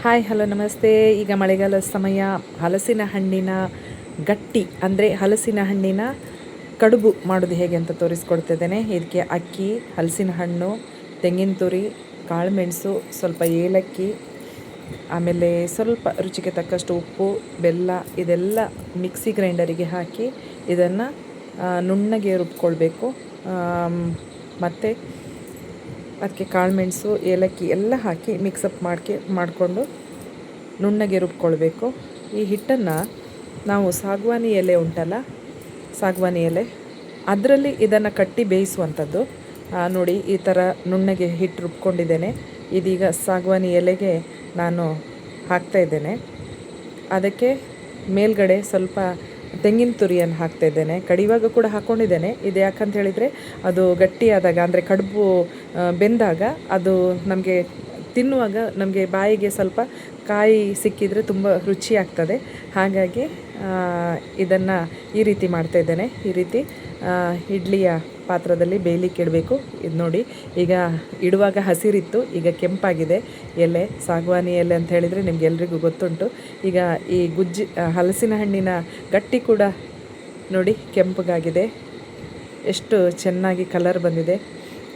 Hi hello ನಮಸ್ತೆ. ಈಗ ಮಳೆಗಾಲದ ಸಮಯ. ಹಲಸಿನ ಹಣ್ಣಿನ ಗಟ್ಟಿ ಅಂದರೆ ಹಲಸಿನ ಹಣ್ಣಿನ ಕಡುಬು ಮಾಡೋದು ಹೇಗೆ ಅಂತ ತೋರಿಸ್ಕೊಡ್ತಿದ್ದೇನೆ. ಇದಕ್ಕೆ ಅಕ್ಕಿ, ಹಲಸಿನ ಹಣ್ಣು, ತೆಂಗಿನ ತುರಿ, ಕಾಳುಮೆಣಸು, ಸ್ವಲ್ಪ ಏಲಕ್ಕಿ, ಆಮೇಲೆ ಸ್ವಲ್ಪ ರುಚಿಗೆ ತಕ್ಕಷ್ಟು ಉಪ್ಪು, ಬೆಲ್ಲ ಇದೆಲ್ಲ ಮಿಕ್ಸಿ ಗ್ರೈಂಡರಿಗೆ ಹಾಕಿ ಇದನ್ನು ನುಣ್ಣಗೆ ರುಬ್ಕೊಳ್ಬೇಕು. ಮತ್ತು ಅದಕ್ಕೆ ಕಾಳುಮೆಣಸು, ಏಲಕ್ಕಿ ಎಲ್ಲ ಹಾಕಿ ಮಿಕ್ಸಪ್ ಮಾಡಿಕೊಂಡು ನುಣ್ಣಗೆ ರುಬ್ಕೊಳ್ಬೇಕು. ಈ ಹಿಟ್ಟನ್ನು ನಾವು ಸಾಗವಾನಿ ಎಲೆ ಉಂಟಲ್ಲ, ಸಾಗವಾನಿ ಎಲೆ ಅದರಲ್ಲಿ ಇದನ್ನು ಕಟ್ಟಿ ಬೇಯಿಸುವಂಥದ್ದು. ನೋಡಿ, ಈ ಥರ ನುಣ್ಣಗೆ ಹಿಟ್ಟು ರುಬ್ಕೊಂಡಿದ್ದೇನೆ. ಇದೀಗ ಸಾಗವಾನಿ ಎಲೆಗೆ ನಾನು ಹಾಕ್ತಾಯಿದ್ದೇನೆ. ಅದಕ್ಕೆ ಮೇಲ್ಗಡೆ ಸ್ವಲ್ಪ ತೆಂಗಿನ ತುರಿಯನ್ನು ಹಾಕ್ತಾಯಿದ್ದೇನೆ. ಕಡಿವಾಗ ಕೂಡ ಹಾಕ್ಕೊಂಡಿದ್ದೇನೆ. ಇದು ಯಾಕಂತ ಹೇಳಿದರೆ ಅದು ಗಟ್ಟಿಯಾದಾಗ ಅಂದರೆ ಕಡುಬು ಬೆಂದಾಗ ಅದು ನಮಗೆ ತಿನ್ನುವಾಗ ನಮಗೆ ಬಾಯಿಗೆ ಸ್ವಲ್ಪ ಕಾಯಿ ಸಿಕ್ಕಿದರೆ ತುಂಬ ರುಚಿಯಾಗ್ತದೆ. ಹಾಗಾಗಿ ಇದನ್ನು ಈ ರೀತಿ ಮಾಡ್ತಾಯಿದ್ದೇನೆ. ಈ ರೀತಿ ಇಡ್ಲಿಯ ಪಾತ್ರದಲ್ಲಿ ಬೇಯಲಿಕ್ಕೆ ಇಡಬೇಕು. ಇದು ನೋಡಿ, ಈಗ ಇಡುವಾಗ ಹಸಿರಿತ್ತು, ಈಗ ಕೆಂಪಾಗಿದೆ ಎಲೆ. ಸಾಗವಾನಿ ಎಲೆ ಅಂತ ಹೇಳಿದರೆ ನಿಮಗೆಲ್ರಿಗೂ ಗೊತ್ತುಂಟು. ಈಗ ಈ ಹಲಸಿನ ಹಣ್ಣಿನ ಗಟ್ಟಿ ಕೂಡ ನೋಡಿ ಕೆಂಪಗಾಗಿದೆ, ಎಷ್ಟು ಚೆನ್ನಾಗಿ ಕಲರ್ ಬಂದಿದೆ.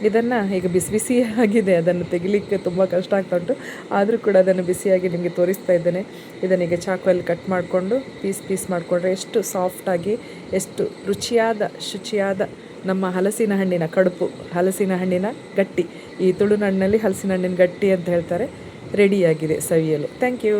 ಇದನ್ನು ಈಗ ಬಿಸಿಯಾಗಿದೆ, ಅದನ್ನು ತೆಗಿಲಿಕ್ಕೆ ತುಂಬ ಕಷ್ಟ ಆಗ್ತಾ ಉಂಟು. ಆದರೂ ಕೂಡ ಅದನ್ನು ಬಿಸಿಯಾಗಿ ನಿಮಗೆ ತೋರಿಸ್ತಾ ಇದ್ದೇನೆ. ಇದನ್ನೀಗ ಚಾಕುವಲ್ಲಿ ಕಟ್ ಮಾಡಿಕೊಂಡು ಪೀಸ್ ಮಾಡಿಕೊಂಡ್ರೆ ಎಷ್ಟು ಸಾಫ್ಟಾಗಿ, ಎಷ್ಟು ಶುಚಿಯಾದ ನಮ್ಮ ಹಲಸಿನ ಹಣ್ಣಿನ ಕಡುಬು, ಹಲಸಿನ ಹಣ್ಣಿನ ಗಟ್ಟಿ, ಈ ತುಳುನಾಡಿನಲ್ಲಿ ಹಲಸಿನ ಹಣ್ಣಿನ ಗಟ್ಟಿ ಅಂತ ಹೇಳ್ತಾರೆ, ರೆಡಿಯಾಗಿದೆ ಸವಿಯಲು. Thank you.